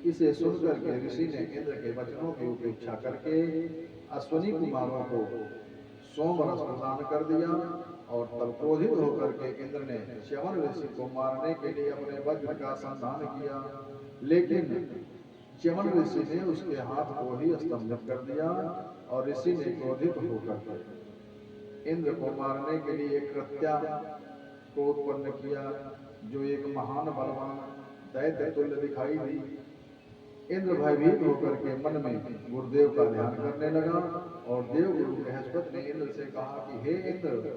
इसे सुनकर के ऋषि ने इंद्र के वचनों की उपेक्षा करके अश्वनी कुमारों को सोम रस प्रदान कर दिया। और तब क्रोधित होकर के इंद्र ने च्यवन ऋषि को मारने के लिए अपने वज्र का संधान किया, लेकिन च्यवन ऋषि ने उसके हाथ को ही स्तंभित कर दिया। और ऋषि ने क्रोधित होकर इंद्र को मारने के लिए एक कृत्या को उत्पन्न किया, जो एक महान बलवान दैत्य तुल्य दिखाई दी। इंद्र भयभीत होकर के मन में गुरुदेव का ध्यान करने लगा। और देव गुरु बृहस्पति ने इंद्र से कहा कि हे इंद्र,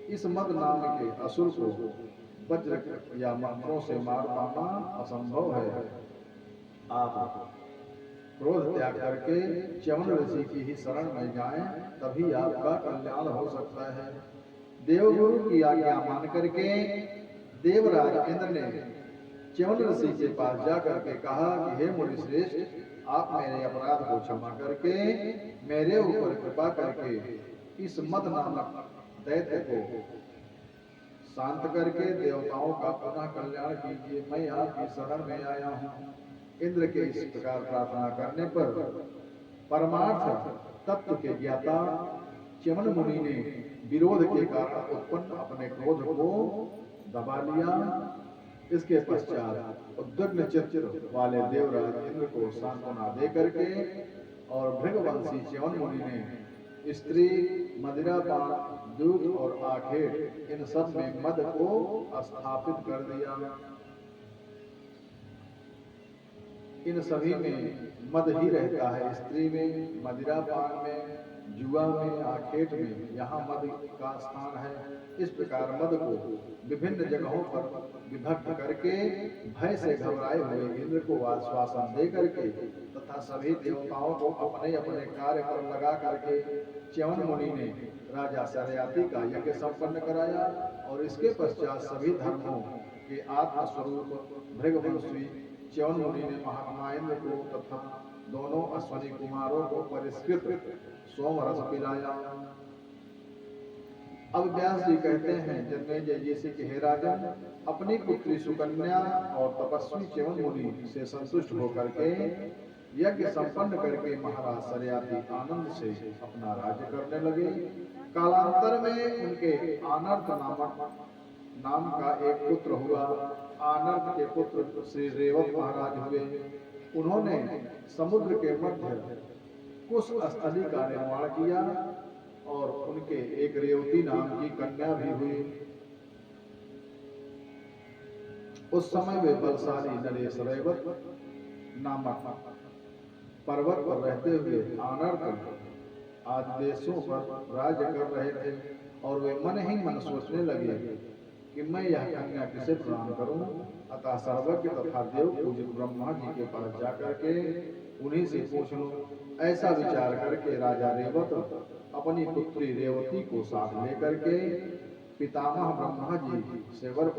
इस मद नाम के असुर को वज्र या मंत्रों से मार पाना असंभव है। आप क्रोध त्याग करके च्यवन ऋषि की ही शरण में जाएं, तभी आपका कल्याण हो सकता है। देवगुरु की आज्ञा मान करके देवराज इंद्र ने च्यवन ऋषि के पास जाकर के कहा कि हे मुनि श्रेष्ठ, आप मेरे अपराध को क्षमा करके मेरे ऊपर कृपा करके इस मद नामक दैत्य को शांत करके देवताओं का पुनः कल्याण कीजिए। मैं आपकी शरण में आया हूँ। इंद्र के इस प्रकार प्रार्थना करने पर परमार्थ तत्व के ज्ञाता च्यवन मुनि ने विरोध के कारण उत्पन्न अपने क्रोध को दबा लिया। इसके पश्चात उद्विग्न चित्त वाले देवराज इंद्र को सांत्वना दे करके और भृगवंशी च्यवन मुनि ने स्त्री, मदिरापान, दूध और आखेट इन सब में मद को स्थापित कर दिया। इन सभी में मद ही रहता है, स्त्री में, मदिरापान में, जुआ में, आखेट में, यहाँ मद का स्थान है। इस प्रकार मद को विभिन्न जगहों पर विभक्त करके भय से घबराए हुए इंद्र को आश्वासन दे करके तथा सभी देवताओं को अपने अपने कार्य पर लगा करके च्यवन मुनि ने राजा सत्यार्थी का यज्ञ संपन्न कराया। और इसके पश्चात सभी धर्मों के आत्मस्वरूप भृगवंशी च्यवन मुनि ने महात्मा इंद्र को तथा दोनों अश्वनी कुमारों को परिष्कृत सोम रस पिलाया। अब व्यास जी कहते हैं जन्मेजय जी से कि हे राजन, अपनी पुत्री सुकन्या और तपस्वी च्यवन मुनि से संतुष्ट होकर के यज्ञ संपन्न करके महाराज सत्यार्थी आनंद से अपना राज्य करने लगे। कालांतर में उनके आनर्त नाम का एक पुत्र हुआ। आनर्त के पुत्र श्री रेवत महाराज हुए। उन्होंने समुद्र के मध्य कुश स्थली का निर्माण किया और उनके एक रेवती नाम की कन्या भी हुई। उस समय वे बलशाली नरेश रेवत नामक पर्वत पर रहते हुए आनर्त आदि देशों पर राज्य कर रहे थे। और वे मन ही मन सोचने लगे कि मैं यह कन्या किसे प्रदान करूं। अतः सर्वज्ञ तथा देव पूजित ब्रह्मा जी के पास जाकर के उन्हीं से पूछ लूं। ऐसा विचार करके राजा रेवत अपनी पुत्री रेवती को साथ लेकर के पितामह ब्रह्मा जी से वर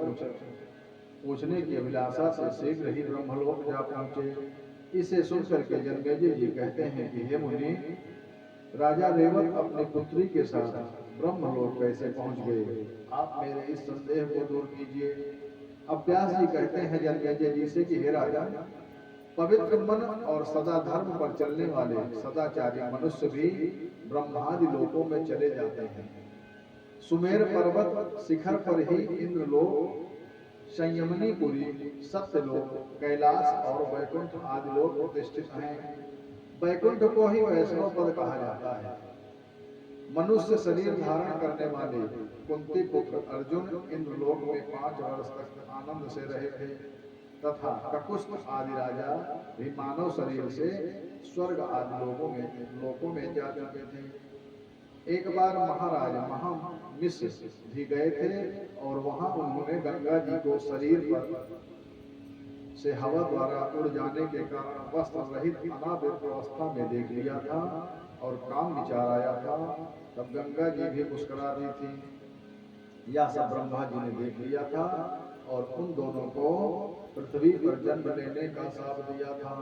पूछने की अभिलाषा से शीघ्र ही ब्रह्मलोक जा पहुंचे। इसे सुनकर के जन्मेजय जी कहते हैं कि हे मुनि, राजा रेवत अपनी पुत्री के साथ ब्रह्मलोक कैसे पहुंच गए? आप मेरे इस संदेह को दूर कीजिए। अब व्यास जी कहते हैं जन्मेजय जी से कि हे राजा, पवित्र मन और सदा धर्म पर चलने वाले सदाचारी मनुष्य भी ब्रह्मादि लोकों में चले जाते हैं। सुमेर पर्वत शिखर पर ही इंद्रलोक, संयमनीपुरी, सत्यलोक, कैलाश और वैकुंठ आदि लोक प्रतिष्ठित हैं। वैकुंठ को ही वैष्णव पद कहा जाता है। मनुष्य शरीर धारण करने वाले कुंती पुत्र अर्जुन इंद्रलोक में 5 वर्ष तक आनंद से रहे थे तथा ककुस्थ आदि राजा भी मानव शरीर से स्वर्ग आदि लोकों में जा चुके थे। एक बार महाराज महामिश्र भी गए थे और वहां उन्होंने गंगा जी को शरीर पर से हवा द्वारा उड़ जाने के कारण वस्त्र रहित अनावृत अवस्था में देख लिया था और काम विचार आया था। तब गंगा जी भी मुस्कुरा दी थी। यह सब ब्रह्मा जी ने देख लिया था और उन दोनों को पृथ्वी पर जन्म लेने का शाप दिया था।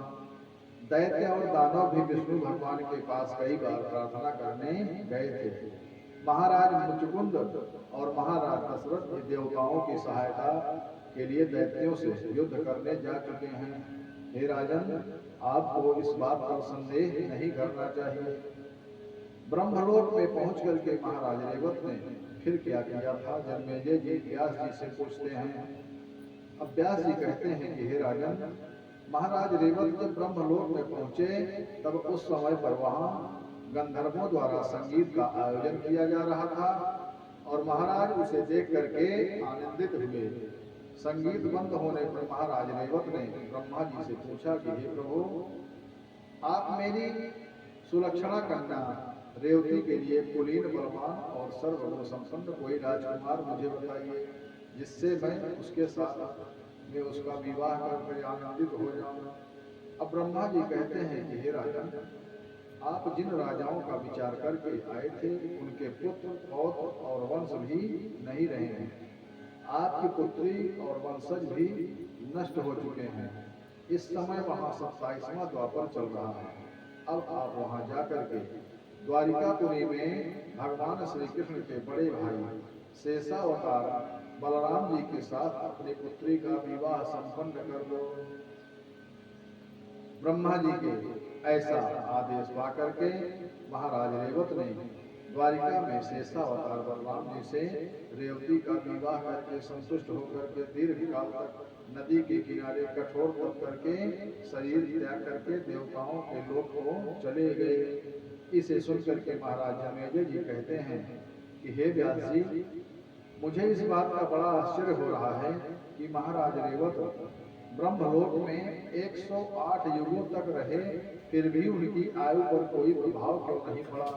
दैत्य और दानव भी विष्णु भगवान के पास कई बार प्रार्थना करने गए थे। महाराज मुचुकुंद और महाराज दशरथ भी देवताओं की सहायता के लिए दैत्यों से युद्ध करने जा चुके हैं। हे राजन, आपको इस बात पर संदेह नहीं करना चाहिए। ब्रह्मलोक में पहुंच करके महाराज रेवत ने फिर क्या किया था, जन्मेजय जी व्यास जी से पूछते हैं। अब व्यास जी कहते हैं कि हे राजन, महाराज रेवत जब ब्रह्मलोक में पहुंचे तब उस समय पर वहां गंधर्वों द्वारा संगीत का आयोजन किया जा रहा था और महाराज उसे देख करके आनंदित हुए। संगीत बंद होने पर महाराज रेवत ने ब्रह्मा जी से पूछा कि हे प्रभु, आप मेरी सुलक्षणा कन्या रेवती के लिए कुलीन बलवान और सर्वगुण संपन्न कोई राजकुमार मुझे बताइए, जिससे मैं उसके साथ में उसका विवाह करके आनंदित हो जाऊं। अब ब्रह्मा जी कहते हैं कि हे राजन, आप जिन राजाओं का विचार करके आए थे उनके पुत्र पौत्र और वंश भी नहीं रहे हैं। आपकी पुत्री और वंशज भी नष्ट हो चुके हैं। इस समय वहां 27वां द्वापर चल रहा है। अब आप वहां जाकर के द्वारिकापुरी में भगवान श्री कृष्ण के बड़े भाई शेषावतार बलराम जी के साथ अपनी पुत्री का विवाह संपन्न कर दो। ब्रह्मा जी के ऐसा आदेश पा करके महाराज रेवत ने द्वारिका में शेषावतार बलराम जी से रेवती का विवाह करके संतुष्ट होकर के दीर्घ काल तक नदी के किनारे कठोर तप करके शरीर त्याग करके देवताओं के लोक को चले गए। इसे सुनकर के महाराज जन्मेजय जी कहते हैं कि हे व्यास जी, मुझे इस बात का बड़ा आश्चर्य हो रहा है कि महाराज रेवत ब्रह्मलोक में 108 युगों तक रहे, फिर भी उनकी आयु पर कोई प्रभाव क्यों नहीं पड़ा,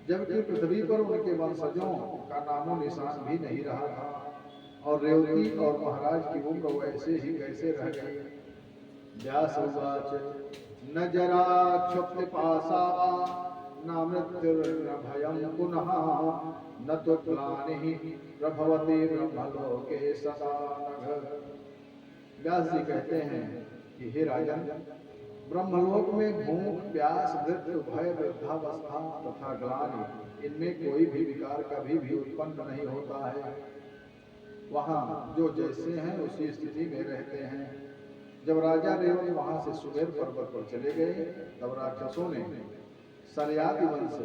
जबकि पृथ्वी पर उनके वंशजों का नामो निशान भी नहीं रहा था और रेवती और महाराज की उम्र वैसे ही कैसे रह गई। व्यास उवाच न जरा क्षुप्तिपाशा न मृत्युर्न भयं पुनः न तो ग्लानिः प्रभवति ब्रह्मलोके सदा नघ। व्यास जी कहते हैं कि हे राजन, ब्रह्मलोक में भूख, प्यास, मृत्यु, भय, वृद्धावस्था तथा ग्लानि, इनमें कोई भी विकार कभी भी उत्पन्न नहीं होता है। वहाँ जो जैसे हैं उसी स्थिति में रहते हैं। जब राजा रेवत वहां से सुमेर पर्वत पर चले गए तब राक्षसों ने सरियाति वंश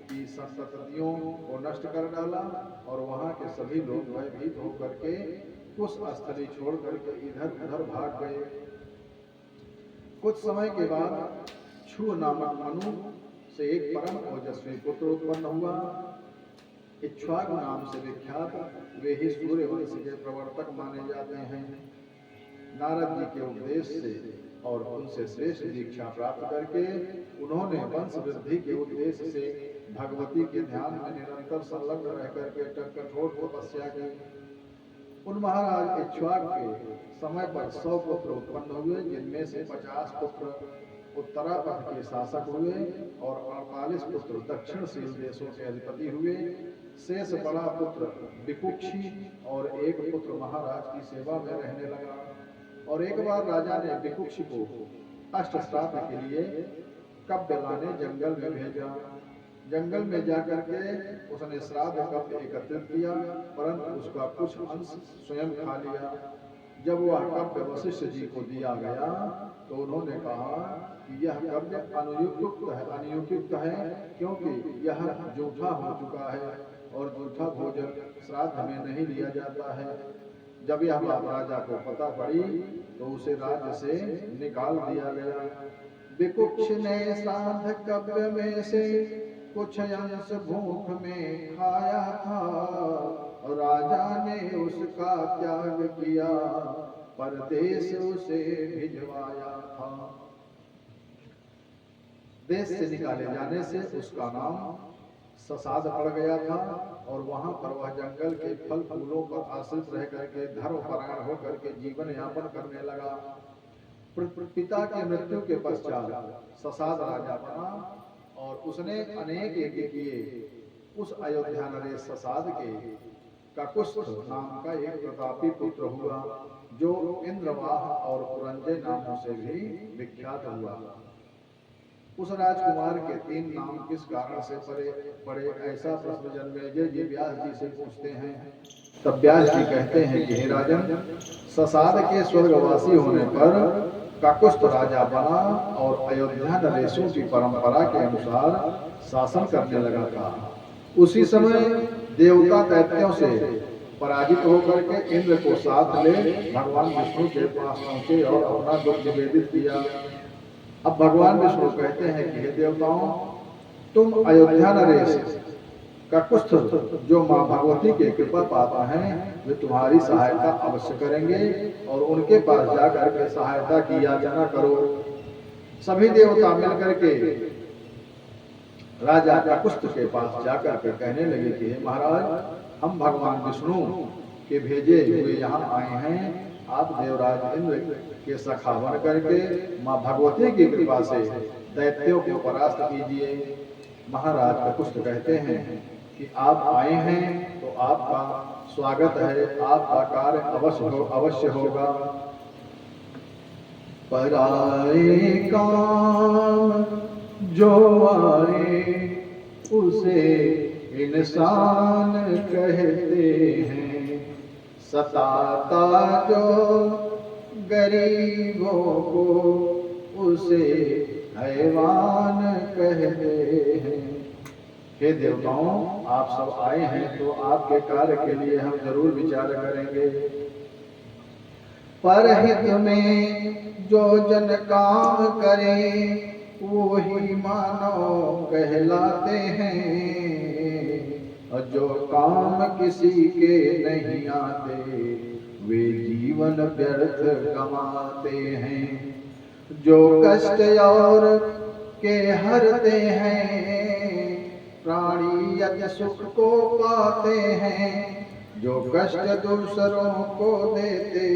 की संततियों को नष्ट कर डाला और वहां के सभी लोग भयभीत होकर के कुछ स्थली छोड़ करके इधर उधर भाग गए। कुछ समय के बाद छू नामक मनु से एक परम ओजस्वी पुत्र उत्पन्न हुआ। इक्ष्वाकु नाम से विख्यात वे ही सूर्य वंश के प्रवर्तक माने जाते हैं। नारद जी के उपदेश से और उनसे श्रेष्ठ दीक्षा प्राप्त करके उन्होंने वंश वृद्धि के उद्देश्य से भगवती के ध्यान में निरंतर संलग्न रह करके कठोर तपस्या की। उन महाराज इक्ष्वाकु के समय पर 100 पुत्र उत्पन्न हुए, जिनमें से 50 पुत्र उत्तरापथ के शासक हुए और 48 पुत्र दक्षिणशील देशों के अधिपति हुए। शेष बड़ा पुत्र विकुक्षी और एक पुत्र महाराज की सेवा में रहने लगा। और एक बार राजा ने विकुक्षी को अष्ट श्राद्ध के लिए कब्य लाने जंगल में भेजा। जंगल में जाकर के उसने श्राद्ध कब्य एकत्रित किया, परंतु उसका कुछ अंश स्वयं खा लिया। जब वह कब्य वशिष्ठ जी को दिया गया तो उन्होंने कहा कि यह कब्य अनुपयुक्त है, क्योंकि यह जूठा हो चुका है और जूठा भोजन श्राद्ध में नहीं लिया जाता है। जब यह बात राजा को पता पड़ी तो उसे राज्य से निकाल दिया गया। विकुक्ष ने श्राद्ध कब्य में से कुछ अंश भूख में खाया था, राजा ने उसका त्याग किया, परदेश उसे भिजवाया था। देश से निकाले जाने से उसका नाम ससाद पड़ गया था और वहां पर वह जंगल के फल फूलों पर आश्रित रह करके धर्मपरायण होकर के जीवन यापन करने लगा। पिता की मृत्यु के पश्चात ससाद राजा बना और उसने अनेक यज्ञ किए। उस अयोध्या नरेश ससाद के ककुस्थ नाम का एक प्रतापी पुत्र हुआ, जो इंद्रवाह और पुरंजय नामों से भी विख्यात हुआ। उस राजकुमार के 3 नाम किस कारण से पड़े, ऐसा प्रश्न जन्मेजय जी व्यास जी से पूछते हैं। तब व्यास जी कहते हैं कि हे राजन, ससाद के स्वर्गवासी होने पर काकुस्थ राजा बना और अयोध्या नरेशों की परंपरा के अनुसार शासन करने लगा था। उसी समय देवता दैत्यों से पराजित होकर के इंद्र को साथ ले भगवान विष्णु के पास पहुंचे और अपना दुख निवेदित किया। अब भगवान विष्णु कहते हैं कि हे देवताओं, तुम अयोध्या नरेश काकुस्थ जो मां भगवती के कृपा पात्र हैं, वे तुम्हारी सहायता अवश्य करेंगे और उनके पास जाकर के सहायता की याचना करो। सभी देवता मिलकर के राजा काकुस्थ के पास जाकर के कहने लगे कि हे महाराज, हम भगवान विष्णु के भेजे हुए यहाँ आए हैं, आप देवराज इंद्र के सखा बन करके मां भगवती की कृपा से दैत्यों को परास्त कीजिए। महाराज काकुस्थ कहते हैं कि आप आए हैं तो आपका स्वागत है, आपका कार्य अवश्य होगा। पराए काम जो आए उसे इंसान कहते हैं, सताता जो गरीबों को उसे हैवान कहते हैं। हे देवताओं, आप सब आए हैं तो आपके कार्य के लिए हम जरूर विचार करेंगे। परहित में जो जन काम करे वो ही मानव कहलाते हैं, और जो काम किसी के नहीं आते वे जीवन व्यर्थ कमाते हैं। जो कष्ट और के हरते हैं प्राणी यदि सुख को पाते हैं, जो कष्ट दूसरों को देते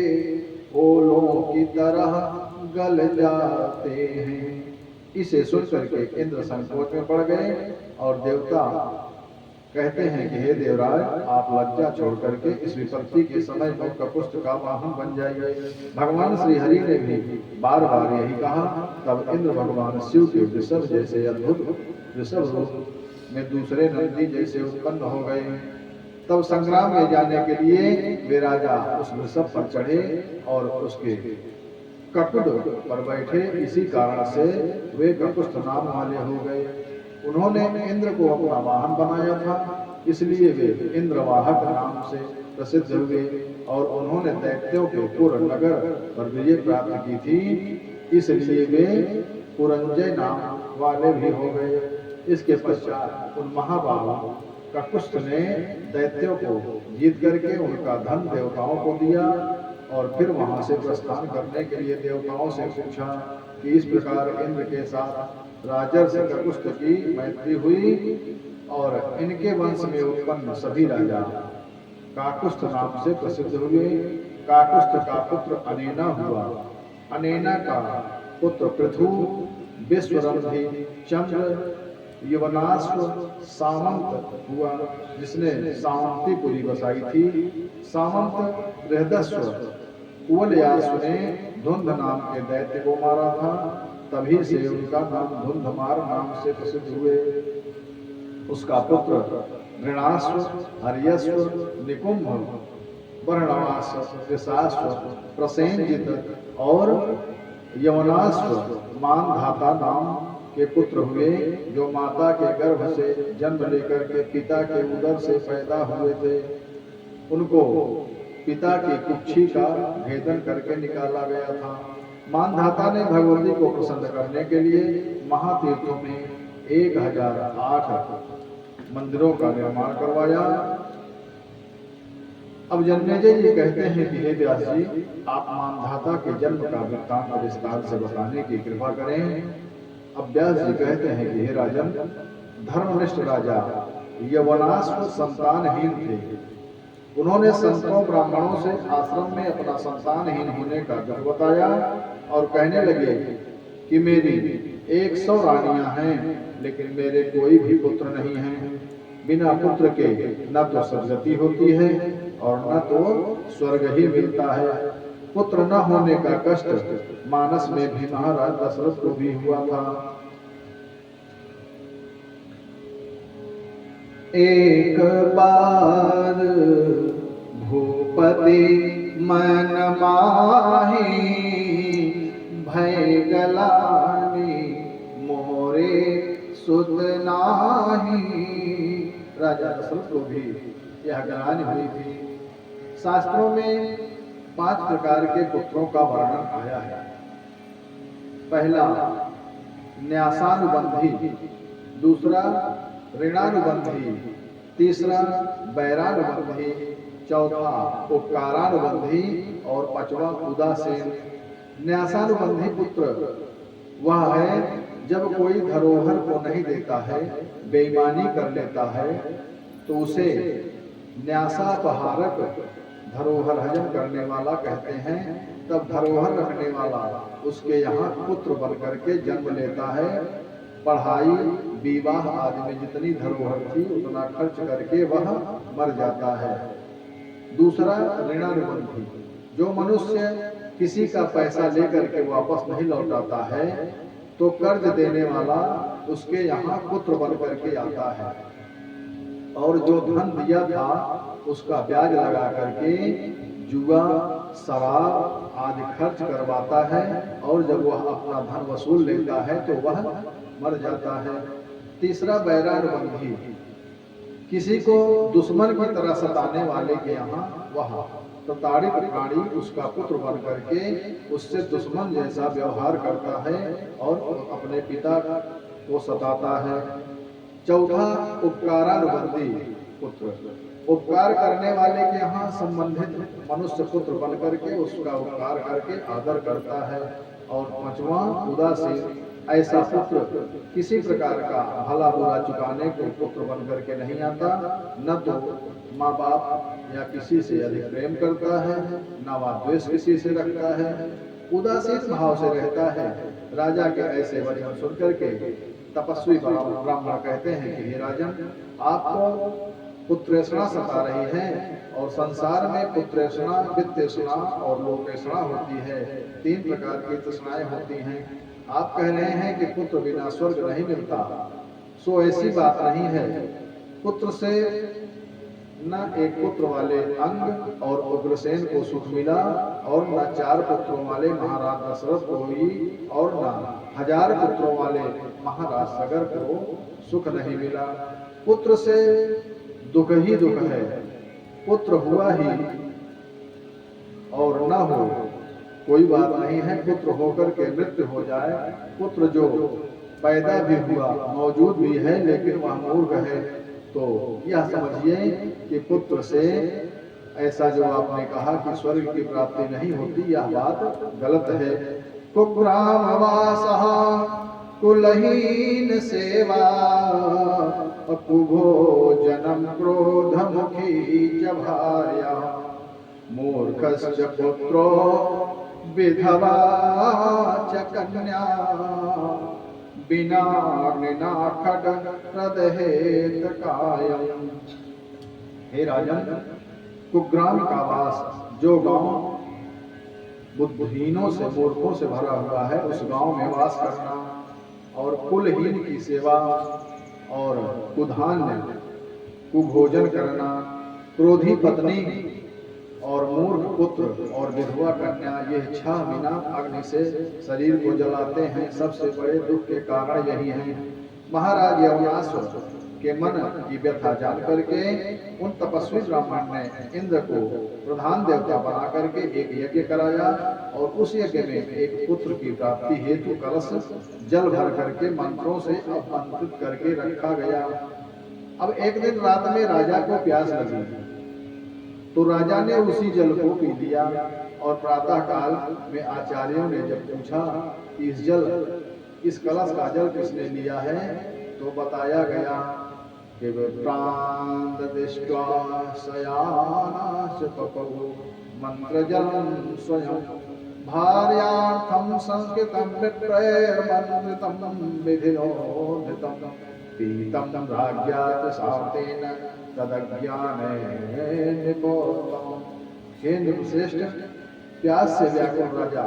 ओलों की तरह गल जाते हैं। इसे सुनकर के इंद्र संकोच में पड़ गए और देवता कहते हैं कि हे देवराज, आप लज्जा छोड़ करके इस विपत्ति के समय में काकुस्थ का वाहन बन जाइए। भगवान श्री हरि ने भी बार बार यही कहा। तब इंद्र भगवान शिव के वृषभ जैसे अद्भुत वृषभ रूप में दूसरे नंदी जैसे उत्पन्न हो गए। तब संग्राम में जाने के लिए वे राजा उस वृषभ पर चढ़े और उसके ककुड पर बैठे। इसी कारण से वे काकुस्थ नाम वाले हो गए। उन्होंने इंद्र को अपना वाहन बनाया था, इसलिए वे इंद्रवाहक नाम से प्रसिद्ध हुए और उन्होंने दैत्यों के पुर नगर पर विजय प्राप्त की थी, इसलिए वे पुरंजय नाम वाले भी हो गए। इसके पश्चात उन महाबाहु काकुस्थ ने दैत्यों को जीत करके उनका धन देवताओं को दिया और फिर वहां से प्रस्थान करने के लिए देवताओं से पूछा कि इस प्रकार इंद्र के साथ राजर्षि काकुस्थ की मैत्री हुई और इनके वंश में उत्पन्न सभी राजा काकुस्थ नाम से प्रसिद्ध हुए। काकुस्थ का पुत्र अनेना हुआ, अनेना का पुत्र पृथु, विश्वरंभी, चंद्र, यवनाश्व, सामंत हुआ जिसने सामंतीपुरी बसाई थी। सामंत बृहदस्व कुवलयाश्व ने धुंध नाम के दैत्य को मारा था, तभी से उनका नाम धुंधमार नाम से प्रसिद्ध हुए। उसका पुत्र ऋणाश्व, हर्यश्व, निकुंभ, वर्णवास, कृशाश्व, प्रसेनजित और यवनाश्व मानधाता नाम के पुत्र हुए, जो माता के गर्भ से जन्म लेकर के पिता के उदर से पैदा हुए थे। उनको पिता की कुक्षी का भेदन करके निकाला गया था। मानधाता ने भगवती को प्रसन्न करने के लिए महातीर्थों में 1008 मंदिरों का निर्माण करवाया। अब जन्मेजय जी कहते हैं कि हे व्यास जी, आप मानधाता के जन्म का वृत्तांत विस्तार से बताने की कृपा करें। अब व्यास जी कहते हैं कि हे राजन, धर्मनिष्ठ राजा यवनाश्व संतानहीन थे। उन्होंने संतों ब्राह्मणों से आश्रम में अपना संतानहीन होने का दुख बताया और कहने लगे कि मेरी 100 रानियां हैं, लेकिन मेरे कोई भी पुत्र नहीं है। बिना पुत्र के न तो सदगति होती है और न तो स्वर्ग ही मिलता है। पुत्र न होने का कष्ट मानस में भी महाराज दशरथ को भी हुआ था। एक बार भूपति मन माही भय गलानी मोरे सुत नाही। राजा दशरथ को भी यह गलानी हुई थी। शास्त्रों में 5 प्रकार के पुत्रों का वर्णन आया है। पहला न्यासानुबंधी, दूसरा ऋणानुबंधी, तीसरा वैरानुबंधी, चौथा उपकारानुबंधी और पांचवा उदासीन। न्यासानुबंधी पुत्र वह है जब कोई धरोहर को नहीं देता है, बेईमानी कर लेता है, तो उसे न्यासापहारक, धरोहर हजम करने वाला कहते हैं। तब धरोहर रखने वाला उसके यहाँ पुत्र बन करके जन्म लेता है। पढ़ाई, विवाह आदि में जितनी धरोहर थी उतना खर्च करके वह मर जाता है। दूसरा ऋणानुबंधी, जो मनुष्य किसी का पैसा लेकर के वापस नहीं लौटाता है तो कर्ज देने वाला उसके यहाँ पुत्र बन करके आता है, और जो धन दिया था उसका ब्याज लगा करके जुआ, शराब आदि खर्च करवाता है, और जब वह अपना धन वसूल लेता है तो वह मर जाता है। तीसरा वैरानुबंधी, किसी को दुश्मन की तरह सताने वाले के यहाँ वह प्रताड़ित प्राणी उसका पुत्र बन करके उससे दुश्मन जैसा व्यवहार करता है और अपने पिता को सताता है। चौथा उपकारानुबंधी पुत्र, उपकार करने वाले के यहाँ संबंधित मनुष्य पुत्र बन करके उसका उपकार करके आदर करता है। और पांचवा उदासीन, ऐसा पुत्र किसी प्रकार का भला बुरा चुकाने को पुत्र बन करके नहीं आता, न तो माँ बाप या किसी से अधिक प्रेम करता है, न वह द्वेष किसी से रखता है, उदासीन भाव से रहता है। राजा के ऐसे वचन सुन करके तपस्वी ब्राह्मण कहते हैं कि हे राजन, आपको पुत्रेषणा सता रही है, और संसार में पुत्रेषणा, वित्तेषणा और लोकेषणा होती है। 3 प्रकार की तृष्णाएं होती हैं। आप कह रहे हैं कि पुत्र बिना स्वर्ग नहीं मिलता, सो ऐसी बात नहीं है। पुत्र से न एक पुत्र वाले अंग और उग्रसेन को सुख मिला, और न 4 पुत्रों वाले महाराज दशरथ को हुई, और न 1000 पुत्रों वाले महाराज सगर को सुख नहीं मिला। पुत्र से दुख ही दुख है। पुत्र हुआ ही और न हो कोई बात नहीं है, पुत्र होकर के मृत्यु हो जाए। पुत्र जो पैदा भी हुआ, मौजूद भी है, लेकिन वह मूर्ख है, तो यह समझिए कि पुत्र से ऐसा जो आपने कहा कि स्वर्ग की प्राप्ति नहीं होती, यह बात गलत है। कुग्रामवासः कुलहीन सेवा, कुभोजनम क्रोधमुखी च भार्या, मूर्खस्य पुत्रो विधवा च कन्या, बिना अग्निना खड्ग प्रदहेत कायम। हे राजन, कुग्राम का वास, जो गांव बुद्धिहीनों से, मूर्खों से भरा हुआ है, उस गांव में वास करना, और कुलहीन की सेवा, और कुधान्य कुभोजन करना, क्रोधी पत्नी और मूर्ख पुत्र और विधवा कन्या, ये 6 बिना अग्नि से शरीर को जलाते हैं। सबसे बड़े दुख के कारण यही है। महाराज यवनाश्व के मन की व्यथा जान करके उन तपस्वी ब्राह्मण ने इंद्र को प्रधान देवता बना करके एक यज्ञ कराया, और उस यज्ञ में एक पुत्र की प्राप्ति हेतु कलश जल भर करके मंत्रों से आमंत्रित करके रखा गया। अब एक दिन रात में राजा को प्यास लगी, तो राजा ने उसी जल को पी लिया, और प्रातः काल में आचार्यों ने जब पूछा कि इस कलश का जल किसने लिया है, तो बताया गया कि प्रांत दृष्ट्वा शयानाश पपौ मंत्र जलम स्वयं, भार्यार्थं संस्कृतं विप्रैर्मन्त्रितं विधिनोदितं, पीतं राज्ञात् सातेन तदज्ञानेन निपोतम्। हे नृपश्रेष्ठ, प्यास से व्याकुल राजा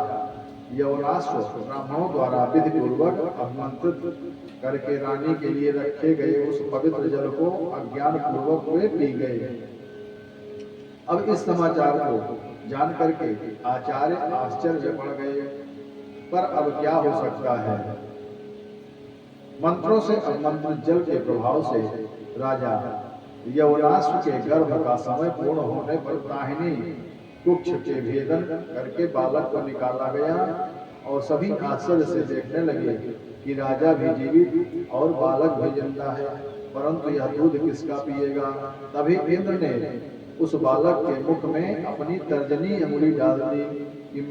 यवनाश्व ब्राह्मणों द्वारा विधि पूर्वक अभिमंत्रित करके रानी के लिए रखे गए उस पवित्र जल को अज्ञान पूर्वक वे पी गए। अब इस समाचार को जान करके आचार्य आश्चर्य पड़ गए। पर अब क्या हो सकता है। मंत्रों से अवमंत्रित जल के प्रभाव से राजा यवनाश्व के गर्भ का समय पूर्ण होने पर दाहिनी कुक्ष के भेदन करके बालक को निकाला गया और सभी आश्चर्य से देखने लगे कि राजा भी जीवित और बालक भी जिंदा है, परंतु यह दूध किसका पिएगा। तभी इंद्र ने उस बालक के मुख में अपनी तर्जनी अंगुली डाल दी कि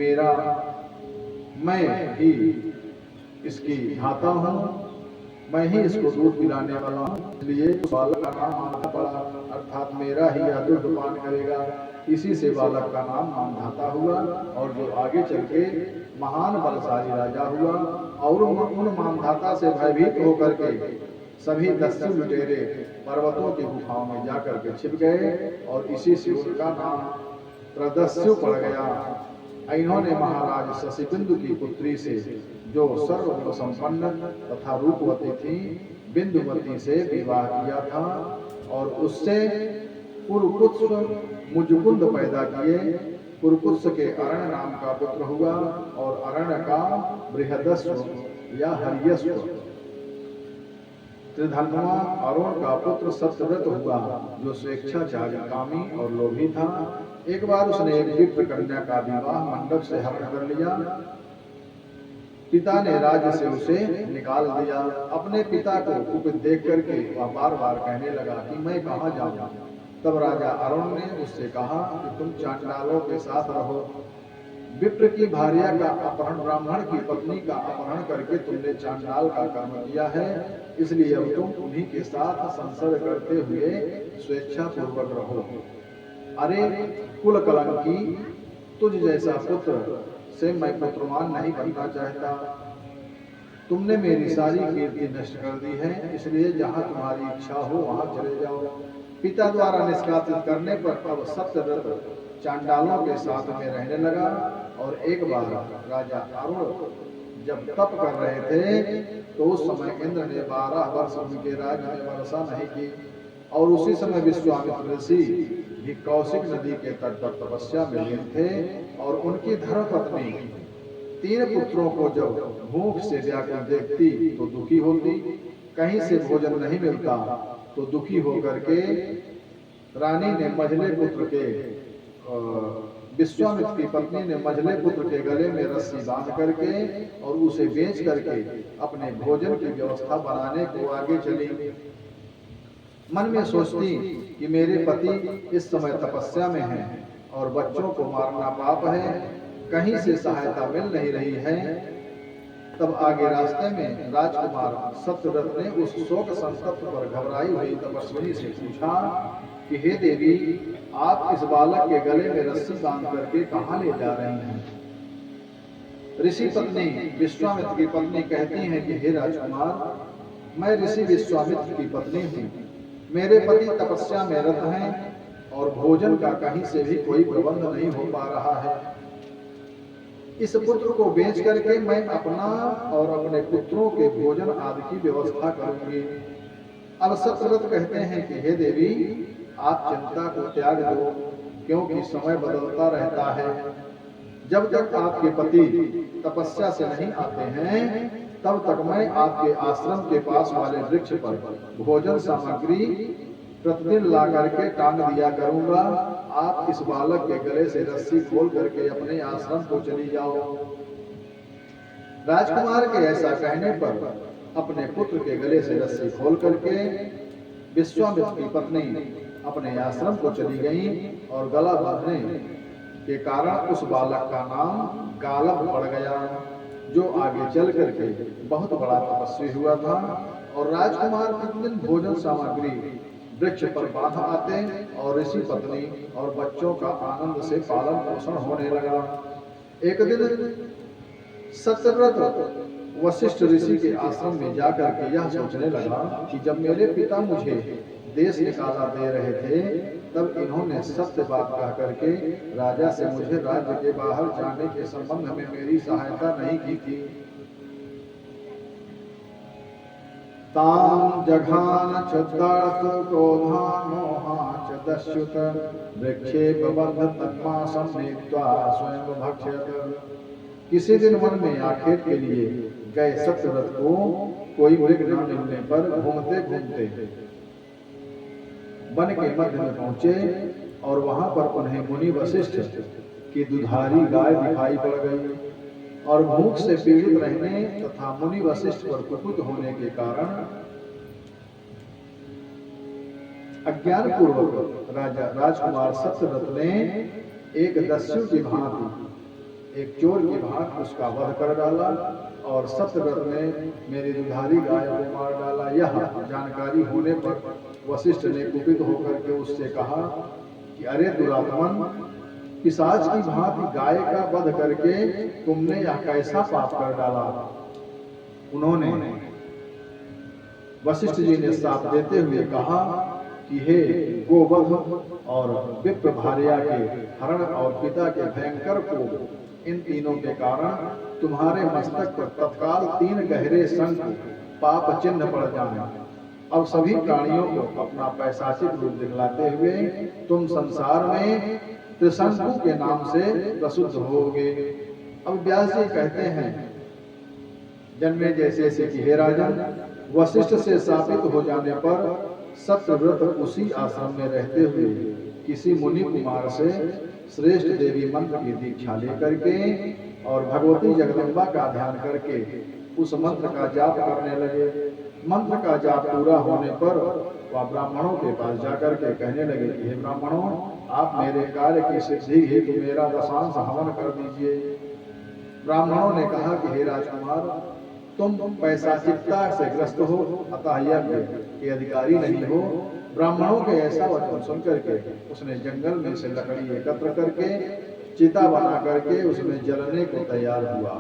मैं ही इसकी धाता हूँ, मैं ही इसको दूध पिलाने वाला हूँ, इसलिए उस बालक का नाम मानना पड़ा, अर्थात मेरा ही यह दूध पान करेगा। इसी से बालक का नाम मानधाता हुआ और जो आगे चल के महान बलशाली राजा हुआ। और उन मानधाता से भयभीत होकर के सभी दस्यु लुटेरे पर्वतों की गुफाओं में जाकर के छिप गए और इसी से उनका नाम त्रदस्यु पड़ गया। इन्होंने महाराज शशिबिंदु की पुत्री से, जो सर्व संपन्न तथा रूपवती थी, बिंदुवती से विवाह किया था और उससे पुरुकुत्स मुजुकुंद पैदा किए। पुरुकुत्स के अरण्य नाम का पुत्र हुआ और अरण्य का बृहदस्व या हरियस्व। त्रिधर्मवा अरुण का पुत्र सत्यव्रत हुआ, जो स्वेच्छाचारी, कामी और लोभी था। एक बार उसने एक विप्र कन्या का विवाह मंडप से हरण कर लिया। पिता ने राज्य से उसे निकाल दिया। अपने पिता को कुपित देख करके वह बार बार कहने लगा कि मैं कहाँ जाऊँ। तब राजा अरुण ने उससे कहा कि तुम चांडालों के साथ रहो। विप्र की भार्या का अपहरण, ब्राह्मण की पत्नी का अपहरण करके तुमने चांडाल का कर्म किया है, इसलिए अब तुम उन्हीं के साथ संसर्ग करते हुए स्वेच्छा पूर्वक रहो। अरे कुल कलंकी, तुझ जैसा पुत्र से मैं पुत्रवान नहीं बनना चाहता। तुमने मेरी सारी कीर्ति नष्ट कर दी है, इसलिए जहाँ तुम्हारी इच्छा हो वहाँ चले जाओ। पिता द्वारा निष्कासित करने पर अब सत्यव्रत चांडालों के साथ में रहने लगा। और एक बार राजा अरुण जब तप कर रहे थे तो उस समय इंद्र ने 12 वर्ष उनके राज्य में वर्षा नहीं की। और उसी समय विश्वामित्र ऋषि भी कौशिक नदी के तट पर तपस्या में लीन थे और उनकी धर्मपत्नी 3 पुत्रों को जब भूख से व्याकुल देखती तो दुखी होती, कहीं से भोजन नहीं मिलता तो दुखी होकर के रानी ने मझले पुत्र के विश्वामित्र की पत्नी ने मझले पुत्र के गले में रस्सी बांध करके और उसे बेच करके अपने भोजन की व्यवस्था बनाने को आगे चली। मन में सोचती कि मेरे पति इस समय तपस्या में हैं और बच्चों को मारना पाप है, कहीं से सहायता मिल नहीं रही है। तब आगे रास्ते में राजकुमार सत्यव्रत ने उस शोक संतप्त पर घबराई हुई तपस्विनी से पूछा कि हे देवी, आप इस बालक के गले में रस्सी बांध करके कहाँ ले जा रही हैं। ऋषि पत्नी विश्वामित्र की पत्नी कहती हैं कि हे राजकुमार, मैं ऋषि विश्वामित्र की पत्नी हूँ। मेरे पति तपस्या में रत हैं और भोजन का कहीं से भी कोई प्रबंध नहीं हो पा रहा है। इस पुत्र को बेच करके मैं अपना और अपने पुत्रों के भोजन आदि की व्यवस्था करूंगी। अब सत्यव्रत कहते हैं कि हे देवी, आप चिंता को त्याग दो, क्योंकि समय बदलता रहता है। जब तक आपके पति तपस्या से नहीं आते हैं तब तक मैं आपके आश्रम के पास वाले वृक्ष पर भोजन सामग्री प्रतिदिन ला करके टांग दिया करूंगा। आप इस बालक के गले से रस्सी खोल करके अपने आश्रम को चली जाओ। राजकुमार के ऐसा कहने पर अपने पुत्र के गले से रस्सी खोल करके विश्वामित्र की पत्नी अपने आश्रम को चली गई और गला बांधने के कारण उस बालक का नाम गालब पड़ गया, जो आगे चल करके बहुत बड़ा तपस्वी हुआ था। और राजकुमार प्रतिदिन भोजन सामग्री वृक्ष पर बांध आते और ऋषि पत्नी और बच्चों का आनंद से पालन पोषण होने लगा। एक दिन सत्यव्रत वशिष्ठ ऋषि के आश्रम में जाकर के यह सोचने लगा कि जब मेरे पिता मुझे देश निकाला दे रहे थे तब इन्होंने सत्य बात कह करके राजा से मुझे राज्य के बाहर जाने के संबंध में मेरी सहायता नहीं की थी। ताम जघान चुद्धार्थ क्रोधान मोहान च दस्युत वृक्षे बबंध तन्मा सम्मित्वा स्वयं भक्ष्यत। किसी दिन वन में आखेट के लिए गए सत्यव्रत को कोई मृग न मिलने पर घूमते घूमते वन के मध्य में पहुंचे और वहां पर उन्हें मुनि वशिष्ठ की दुधारी गाय दिखाई पड़ गई और भूख से पीड़ित रहने तथा मुनि वशिष्ठ पर कुपित होने के कारण अज्ञान पूर्वक राजकुमार सत्यव्रत ने एक दस्यु की भांति, एक चोर की भांति उसका वध कर डाला और सत्यव्रत ने मेरी दुधारी गाय को मार डाला। यह जानकारी होने पर वशिष्ठ ने कुपित होकर के उससे कहा कि अरे दुरात्मन, पिशाच की भांति गाय का वध करके तुमने यह कैसा पाप कर डाला। उन्होंने वशिष्ठ जी ने श्राप देते हुए कहा कि हे गोवध और विप्र भार्या के हरण और पिता के भयंकर कोप, इन तीनों के कारण तुम्हारे मस्तक पर तत्काल 3 गहरे शंख पाप चिन्ह पड़ जाए। अब सभी प्राणियों को अपना पैशाचिक रूप दिखलाते हुए तुम संसार में त्रिशंकु के नाम से प्रसिद्ध होगे। अब व्यास जी कहते हैं जन्मे जैसे कि हे राजन, वशिष्ठ से शापित हो जाने पर सत्यव्रत उसी आश्रम में रहते हुए किसी मुनि कुमार से श्रेष्ठ देवी मंत्र की दीक्षा लेकर के और भगवती जगदम्बा का ध्यान करके उस मंत्र का जाप करने लगे। मंत्र का जाप पूरा होने पर वह ब्राह्मणों के पास जाकर के कहने लगे कि हे ब्राह्मणों, आप मेरे कार्य की सिद्धि हेतु मेरा दशांश हवन कर दीजिए। ब्राह्मणों ने कहा कि हे राजकुमार, तुम पैशाचिकता से ग्रस्त हो, अतः यज्ञ के अधिकारी नहीं हो। ब्राह्मणों के ऐसा वचन सुनकर के उसने जंगल में से लकड़ी एकत्र करके चिता बना करके उसमें जलने को तैयार हुआ।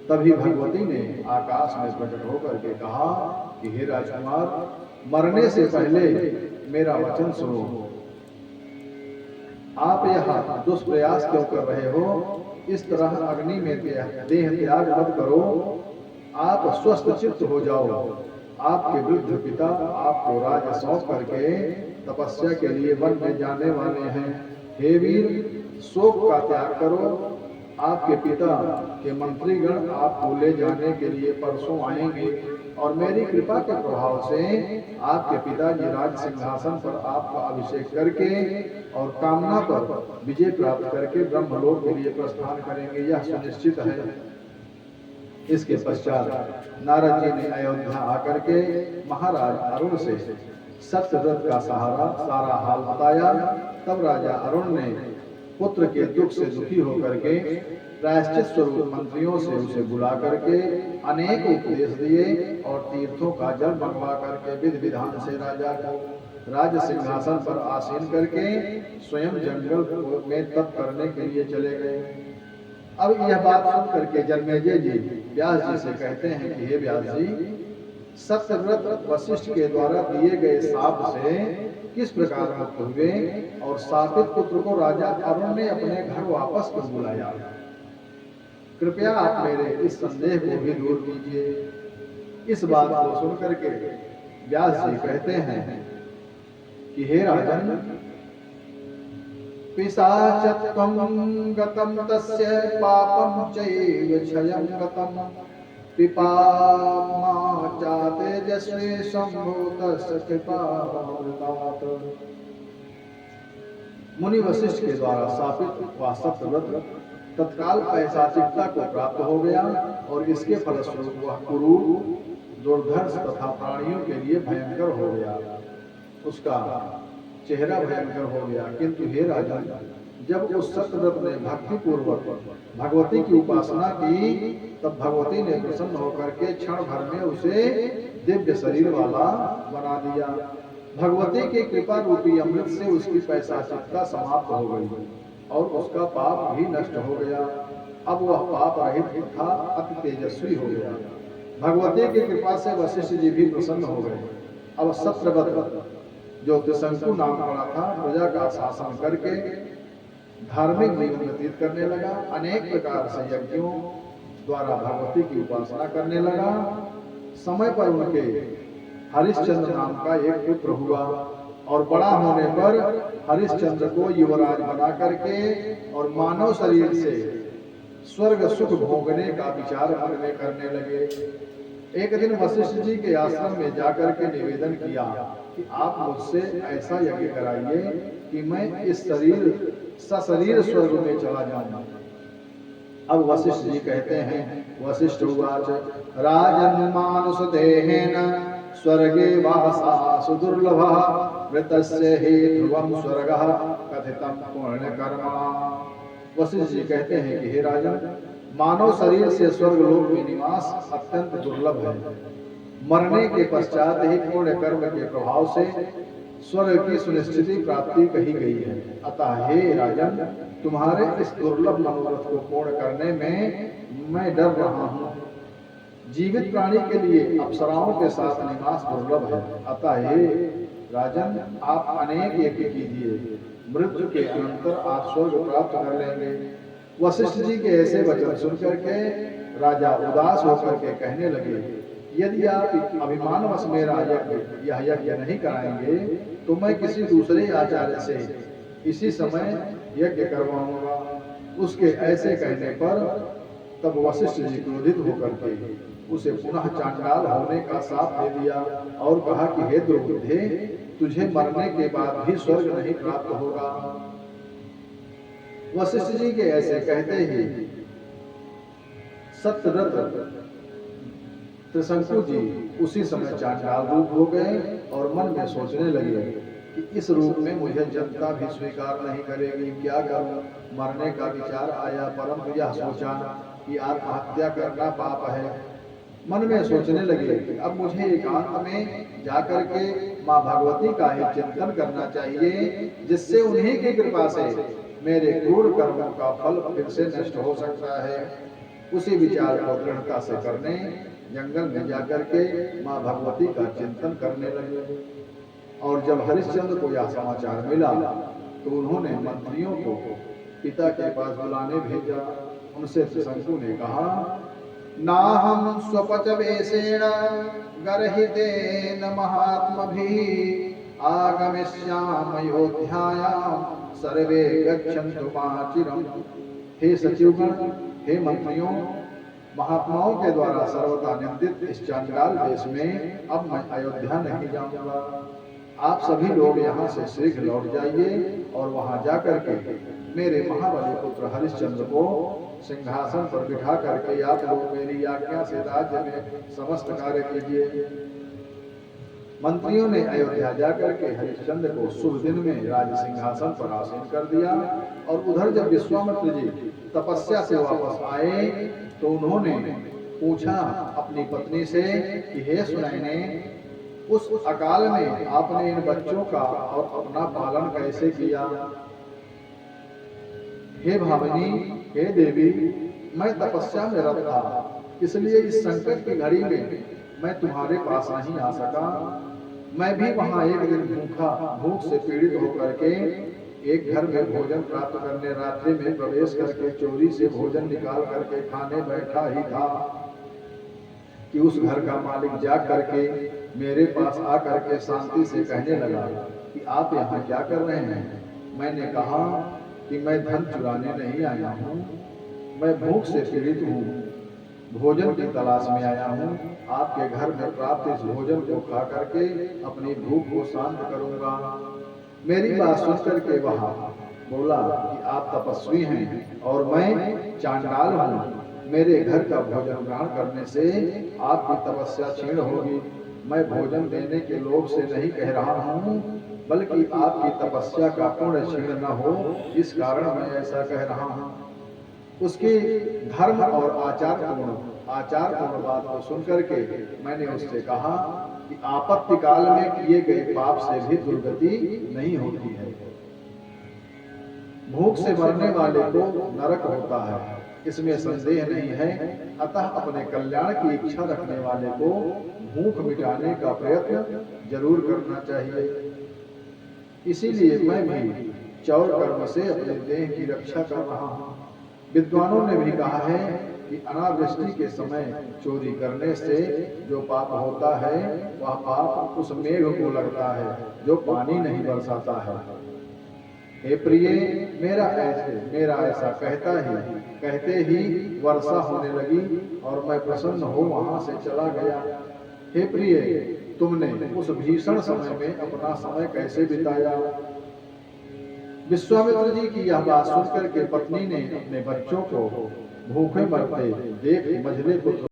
तभी भगवती ने आकाश में प्रकट होकर के कहा कि हे राजकुमार, मरने से पहले मेरा वचन सुनो। आप यह दुष्प्रयास क्यों कर रहे हो? इस तरह अग्नि में देह त्याग मत करो। आप स्वस्थ चित्त हो जाओ। आपके वृद्ध पिता आपको राज्य सौंप करके तपस्या के लिए वन में जाने वाले हैं। हे वीर, शोक का त्याग करो। आपके पिता के मंत्रीगण आपको ले जाने के लिए परसों आएंगे और मेरी कृपा के प्रभाव से आपके पिताजी राज सिंहासन पर आपका अभिषेक करके और कामना पर विजय प्राप्त करके ब्रह्मलोक के लिए प्रस्थान करेंगे, यह सुनिश्चित है। इसके पश्चात नारद जी ने अयोध्या आकर के महाराज अरुण से सत्यव्रत का सारा हाल बताया। तब राजा अरुण ने पुत्र के दुख से दुखी होकर के प्रायश्चित स्वरूप मंत्रियों से उसे बुला करके अनेक उपदेश दिए और तीर्थों का जल मंगवा करके विधि विधान से राजा को राज सिंहासन पर आसीन करके स्वयं जंगल में तप करने के लिए चले गए। अब यह बात सुन करके जन्मेजय जी व्यास जी से कहते हैं कि हे व्यास जी, सत्यव्रत वशिष्ठ के द्वारा दिए गए शाप से किस प्रकार मुक्त हुए और शापित पुत्र को राजा अरुण ने अपने घर वापस क्यों बुलाया? कृपया आप मेरे इस संदेह को भी दूर कीजिए। इस बात को सुनकर के व्यास जी कहते हैं कि हे राजन, पिशाचत्वं गतं तस्य पापं चैव क्षयं गतं पिपामा च तेजस्वी संभूतस्य कृपामृतात्। मुनि वशिष्ठ के द्वारा शापित वह सत्यव्रत तत्काल पैशाचिकता को प्राप्त हो गया और इसके फलस्वरूप वह क्रूर, दुर्धर्ष तथा प्राणियों के लिए भयंकर हो गया। उसका चेहरा भयंकर हो गया। किंतु हे राजन, जब उस सत्यव्रत ने भक्ति पूर्वक भगवती की उपासना की, तब भगवती ने प्रसन्न होकर के क्षण भर में उसे दिव्य शरीर वाला बना दिया। भगवती की कृपा रूपी अमृत से उसकी पैशाचिकता समाप्त हो गई और उसका पाप भी नष्ट हो गया। अब वह पाप रहित था, अति तेजस्वी हो गया। भगवती की कृपा से वशिष्ठ जी भी प्रसन्न हो गए। अब सत्यव्रत जो त्रिशंकु नाम पड़ा था, प्रजा का शासन करके धार्मिक जीवन व्यतीत करने लगा। अनेक प्रकार से यज्ञों द्वारा भगवती की उपासना करने लगा। समय पर उनके हरिश्चंद्र नाम का एक पुत्र हुआ और बड़ा होने पर हरिश्चंद्र को युवराज बना करके और मानव शरीर से स्वर्ग सुख भोगने का विचार मन में करने लगे। एक दिन वशिष्ठ जी के आश्रम में जाकर के निवेदन किया कि आप मुझसे ऐसा यज्ञ कराइए कि मैं इस सशरीर स्वर्ग में चला जाऊं। अब वशिष्ठ जी कहते हैं, वशिष्ठ उवाच राजन् मानुष देहेन स्वर्गे वासा सुदुर्लभः मृतस्य हि ध्रुवं स्वर्गः कथितं पुण्यकर्मणा। वशिष्ठ जी कहते हैं कि हे राजन, मानव शरीर से स्वर्ग लोक में निवास अत्यंत दुर्लभ है। मरने के पश्चात ही पुण्य कर्म के प्रभाव से स्वर्ग की सुनिश्चित प्राप्ति कही गई है। अतः हे राजन, तुम्हारे इस दुर्लभ मनोरथ को पूर्ण करने में मैं डर रहा हूँ। जीवित प्राणी के लिए अप्सराओं के साथ निवास दुर्लभ है। अतः हे राजन, आप अनेक यज्ञ कीजिए, मृत्यु के अनंतर आप स्वर्ग प्राप्त कर लेंगे। वशिष्ठ जी के ऐसे वचन सुनकर के राजा उदास होकर के कहने लगे, यदि आप अभिमानवश मेरा यह यज्ञ नहीं कराएंगे तो मैं किसी दूसरे आचार्य से इसी समय यज्ञ करवाऊंगा। उसके ऐसे कहने पर तब वशिष्ठ जी क्रोधित होकर के उसे पुनः चांडाल होने का शाप दे दिया और कहा कि हे द्रौपदी, तुझे मरने के बाद भी स्वर्ग नहीं प्राप्त होगा। वशिष्ठ जी के ऐसे कहते ही सत्यव्रत त्रिशंकु जी उसी समय चांडाल रूप हो गए और मन में सोचने लगे कि इस रूप में मुझे जनता भी स्वीकार नहीं करेगी, क्या करूं। मरने का विचार आया, परंतु यह सोचा कि आत्महत्या करना पाप है। मन में सोचने लगे कि अब मुझे एकांत में जाकर के माँ भगवती का ही चिंतन करना चाहिए, जिससे उन्हीं की कृपा से मेरे क्रूर कर्मों का फल फिर से नष्ट हो सकता है। उसी विचार को दृढ़ता से करने जंगल में जाकर के माँ भगवती का चिंतन करने लगे। और जब हरिश्चंद्र को यह समाचार मिला तो उन्होंने मंत्रियों को पिता के पास बुलाने भेजा। उनसे त्रिशंकु ने कहा, नाहं स्वपचवेशेण गर्हितेन महात्मभिः आगमिष्यामि अयोध्यायां सर्वे गच्छन्तु माचिरम्। हे सचिवगण, हे मंत्रियों, महात्माओं के द्वारा सर्वथा निंदित इस चांडाल देश में अब मैं अयोध्या नहीं जाऊंगा। आप सभी लोग यहाँ से शीघ्र लौट जाइए और वहाँ जाकर के मेरे महाबली पुत्र हरिश्चंद्र को सिंहासन पर बिठा करके आप लोग मेरी आज्ञा से राज्य में समस्त कार्य कीजिए। मंत्रियों ने अयोध्या जाकर के हरिश्चंद्र को शुभ दिन में राज सिंहासन पर आसीन कर दिया। और उधर जब विश्वामित्र जी तपस्या से वापस आए तो उन्होंने पूछा अपनी पत्नी से कि हे सुनैने, उस अकाल में आपने इन बच्चों का और अपना पालन कैसे किया। हे भावनी, हे देवी, मैं तपस्या में रत था, इसलिए इस संकट की घड़ी में मैं तुम्हारे पास नहीं आ सका। मैं भी वहां एक दिन भूख से पीड़ित होकर के एक घर में भोजन प्राप्त करने रात्रि में प्रवेश करके चोरी से भोजन निकाल करके खाने बैठा ही था कि उस घर का मालिक जाग करके मेरे पास आकर के शांति से कहने लगा कि आप यहाँ क्या कर रहे हैं। मैंने कहा कि मैं धन चुराने नहीं आया हूँ, मैं भूख से पीड़ित हूँ, भोजन की तलाश में आया हूँ। आपके घर में प्राप्त इस भोजन को खा करके अपनी भूख को शांत करूँगा। मेरी बात सुन करके वहाँ बोला कि आप तपस्वी हैं और मैं चांडाल हूँ। मेरे घर का भोजन ग्रहण करने से आपकी तपस्या क्षीण होगी। मैं भोजन देने के लोभ से नहीं कह रहा हूँ, बल्कि आपकी तपस्या का पूर्ण क्षीण न हो, इस कारण मैं ऐसा कह रहा हूँ। उसकी धर्म और आचार पूर्ण बात को सुनकर के मैंने उससे कहा कि आपत्ति काल में किए गए पाप से भी दुर्गति नहीं होती है। भूख से मरने वाले को नरक होता है, इसमें संदेह नहीं है। अतः अपने कल्याण की इच्छा रखने वाले को भूख मिटाने का प्रयत्न जरूर करना चाहिए। इसीलिए मैं भी चौर कर्म से अपने देह की रक्षा कर रहा हूँ। विद्वानों ने भी कहा है कि अनावृष्टि के समय चोरी करने से जो पाप होता है वह पाप उस मेघ को लगता है जो पानी नहीं बरसाता है। हे प्रिय, मेरा ऐसा कहता ही कहते ही वर्षा होने लगी और मैं प्रसन्न हो वहां से चला गया। हे प्रिय, तुमने उस भीषण समय में अपना समय कैसे बिताया? विश्वामित्र जी की यह बात सुनकर के पत्नी ने अपने बच्चों को भूखे मरते देख मझले पुत्र